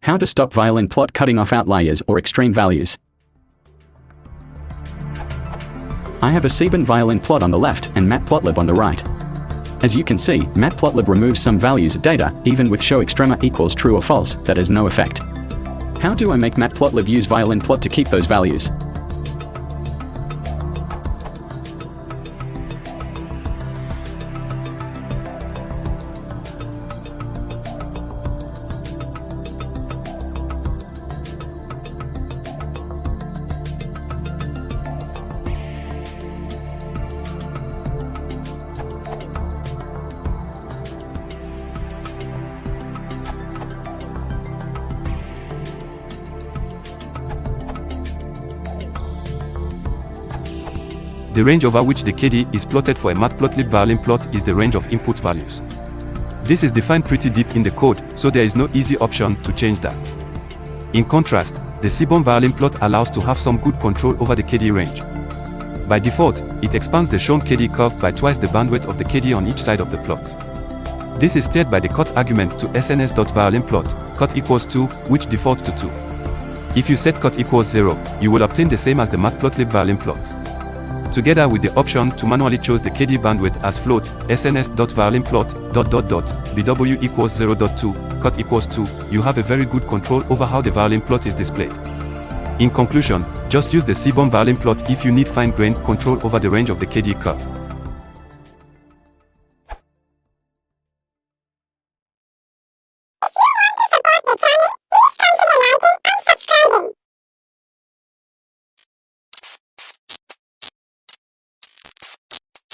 How to stop violin plot cutting off outliers or extreme values. I have a seaborn violin plot on the left and matplotlib on the right. As you can see, matplotlib removes some values of data, even with show extrema equals true or false, that has no effect. How do I make matplotlib use violin plot to keep those values? The range over which the KD is plotted for a matplotlib violin plot is the range of input values. This is defined pretty deep in the code, so there is no easy option to change that. In contrast, the seaborn violin plot allows to have some good control over the KD range. By default, it expands the shown KD curve by twice the bandwidth of the KD on each side of the plot. This is steered by the cut argument to sns.violinplot, cut equals 2, which defaults to 2. If you set cut equals 0, you will obtain the same as the matplotlib violin plot. Together with the option to manually choose the KD bandwidth as float, sns.violinplot, bw equals 0.2, cut equals 2, you have a very good control over how the violin plot is displayed. In conclusion, just use the seaborn violin plot if you need fine-grained control over the range of the KD curve.